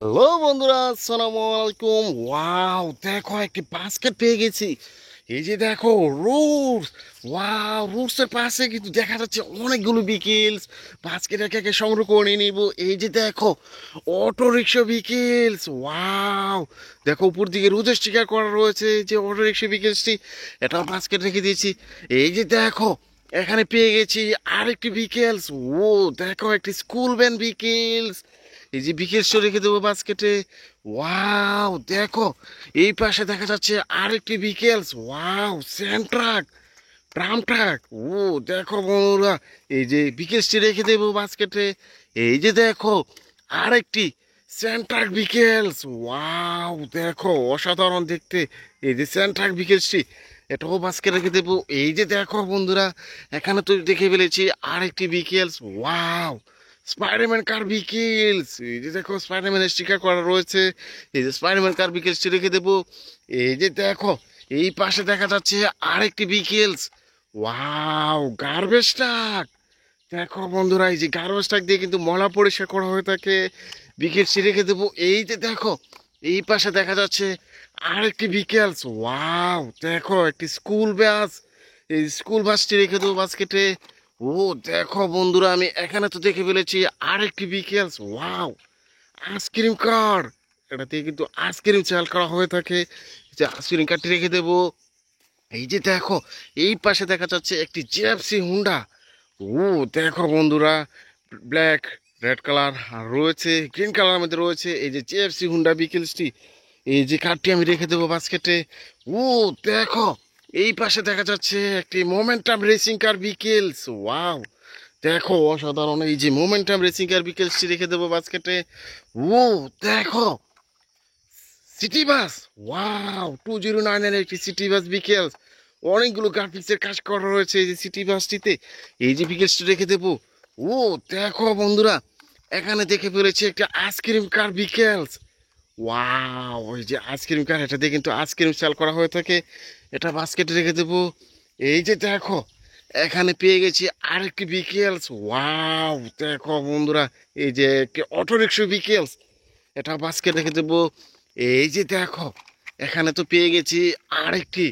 Hello বন্ধুরা, আসসালামু আলাইকুম। ওয়াও, দেখো একটি বাস্কেট পেয়ে গেছি। এই যে দেখো, রুটস। ওয়াও, রুটসের পাশে কিন্তু দেখা যাচ্ছে অনেকগুলো বিকেলস। বাস্কেট একে একে সংগ্রহ করে নিয়ে নিবো। এই যে দেখো, অটো রিক্সা বিকেলস। ওয়াও, দেখো উপর দিকে রুজের স্টিকার করা রয়েছে। এই যে অটো রিক্সা বিকেলসটি, এটাও বাস্কেট রেখে দিয়েছি। এই যে দেখো, এখানে পেয়ে গেছি আরেকটি বিকেলস। ও দেখো, একটি স্কুল ভ্যান বিকেলস। এই যে বিকেল স্টোর রেখে দেবো বাস্কেটে। ওয়াও দেখো, এই পাশে দেখা যাচ্ছে আরেকটি বিকেলস। ওয়াও, সেন্ট্রাক, ট্রাম ট্রাক। ও দেখো বন্ধুরা, এই যে বিকেলসটি রেখে দেবো বাস্কেটে। এই যে দেখো, আরেকটি সেন্ট্রাক বিকেলস। ওয়াও দেখো, অসাধারণ দেখতে। এই যে সেন্ট্রাক বিকেলসটি, এটাও বাস্কেট রেখে দেবো। এই যে দেখো বন্ধুরা, এখানে তো দেখে ফেলেছি আরেকটি বিকেলস। ওয়াও, স্পাইডারম্যান কার বিকেলস। এই যে দেখো, স্পাইডারম্যানের স্টিকার করা রয়েছে। এই যে স্পাইডারম্যান কার বিকেলসটি রেখে দেবো। এই যে দেখো, এই পাশে দেখা যাচ্ছে আরেকটি বিকেলস। Wow, garbage truck. দেখো বন্ধুরা, এই যে গার্বেজ ট্রাক দিয়ে কিন্তু ময়লা পরিষ্কার করা হয়ে থাকে। বিকেলসটি রেখে দেবো। এই যে দেখো, এই পাশে দেখা যাচ্ছে আরেকটি বিকেলস। ওয়াও দেখো, একটি স্কুল বাস। এই স্কুল বাসটি রেখে দেবো বাস্কেটে। ও দেখো বন্ধুরা, আমি এখানে তো দেখে ফেলেছি আরেকটি বিকেলস। ওয়াও, আইসক্রিম কার। এটা দিয়ে কিন্তু আইসক্রিম সেল করা হয়ে থাকে। যে আইসক্রিম কারটি রেখে দেবো। এই যে দেখো, এই পাশে দেখা যাচ্ছে একটি জিএফসি হুন্ডা। ও দেখো বন্ধুরা, ব্ল্যাক, রেড কালার আর রয়েছে, গ্রিন কালারের মধ্যে রয়েছে। এই যে জিএফসি হুন্ডা বিকেলসটি, এই যে কারটি আমি রেখে দেবো বাস্কেটে। ও দেখো, এই পাশে দেখা যাচ্ছে একটি মোমেন্টাম রেসিং কার বিকেলস। ওয়াও দেখো, অসাধারণ। এই যে মোমেন্টাম রেসিং কার বিকেলসটি রেখে দেবো বাস্কেটে। ও দেখো, সিটি বাস। ওয়াও, 2099 একটি সিটি বাস বিকেলস। অনেকগুলো গ্রাফিক্সের কাজ করা রয়েছে এই যে সিটি বাসটিতে। এই যে বিকেলসটি রেখে দেবো। ও দেখো বন্ধুরা, এখানে দেখে ফেলেছি একটা আইসক্রিম কার বিকেলস। ওয়াও, ওই যে আইসক্রিম কার, এটা দিয়ে কিন্তু আইসক্রিম সেল করা হয়ে থাকে। এটা বাস্কেটে রেখে দেবো। এই যে দেখো, এখানে পেয়ে গেছি আরেকটি বিকেলস। ওয়াও দেখো বন্ধুরা, এই যে একটি অটো রিক্সা বিকেলস, এটা বাস্কেট রেখে দেবো। এই যে দেখো, এখানে তো পেয়ে গেছি আরেকটি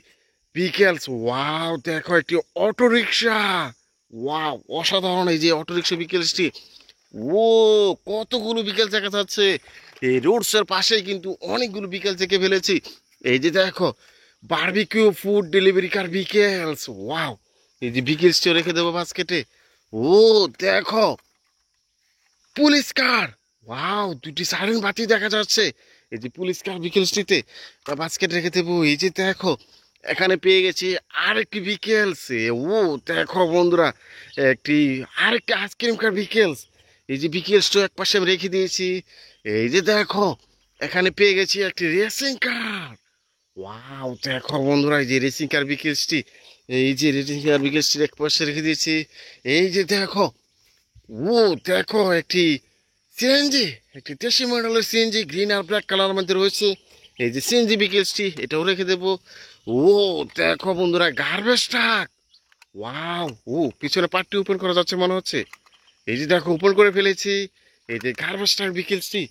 বিকেলস। ওয়াও দেখো, একটি অটো রিক্সা। ওয়াও অসাধারণ, এই যে অটো রিক্সা বিকেলসটি। ও কতগুলো বিকেল দেখা যাচ্ছে। এই রোডসের পাশেই কিন্তু অনেকগুলো বিকেল থেকে ফেলেছি। এই যে দেখো, বারবিকিউ ফুড ডেলিভারি কার বিকেলস। ওয়াও, এই যে বিকেলসটিও রেখে দেবো বাস্কেটে। ও দেখো, পুলিশ কার। ওয়াও, দুটি সাইরেন বাতি দেখা যাচ্ছে। এই যে পুলিশ কার বিকেলসটিতে বাস্কেট রেখে দেবো। এই যে দেখো, এখানে পেয়ে গেছি আরেকটি বিকেলস। ও দেখো বন্ধুরা, একটি আরেকটি আইসক্রিম কার বিকেলস। এই যে বিকেলসটা এক পাশে আমি রেখে দিয়েছি। এই যে দেখো, এখানে পেয়ে গেছি একটি রেসিং কার। ওয়াও দেখো বন্ধুরা, এই যে রেসিং কার বিকেলসটি, এই যে রেসিং কার বিকেলসটি এক পাশে রেখে দিয়েছি। এই যে দেখো, ও দেখো, একটি সিএনজি, একটি দেশি মডেলের সিএনজি, গ্রিন আর ব্ল্যাক কালার মধ্যে রয়েছে। এই যে সিএনজি বিকেলসটি, এটাও রেখে দেবো। ও দেখো বন্ধুরা, গার্বেজ ট্রাক। ওয়াও, ও পিছনে পার্টটি ওপেন করা যাচ্ছে মনে হচ্ছে। এই যে দেখো, ওপেন করে ফেলেছি। এই যে গার্বেজ ট্রাক বিকেলসটি,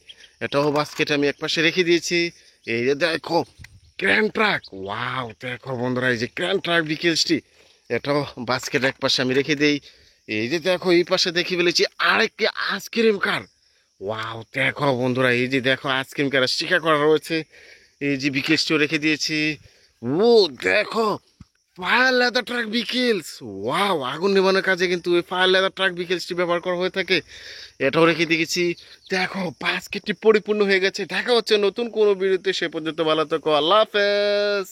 এটাও বাস্কেট আমি একপাশে রেখে দিয়েছি। এই যে দেখো, ক্র্যান ট্রাক। ওয়াও দেখো বন্ধুরা, এই যে ক্র্যান ট্রাক বিকেলসটি, এটাও বাস্কেট একপাশে আমি রেখে দেই। এই যে দেখো, এই পাশে দেখে ফেলেছি আরেকটি আইসক্রিম কার। ওয়াও দেখো বন্ধুরা, এই যে দেখো, আইসক্রিম কার স্টিকার করা রয়েছে। এই যে বিকেলসটিও রেখে দিয়েছি। ও দেখো, ফায়ার লেদার ট্রাক বিকেলস। ওয়াও, আগুন নেভানোর কাজে কিন্তু ওই ফায়ার লেদার ট্রাক বিকেলসটি ব্যবহার করা হয়ে থাকে। এটাও রেখে দিয়েছি। দেখো, বাস্কেটটি পরিপূর্ণ হয়ে গেছে। দেখা হচ্ছে নতুন কোনো বিরতি, সে পর্যন্ত ভালো থাকো। আল্লাহ হাফেজ।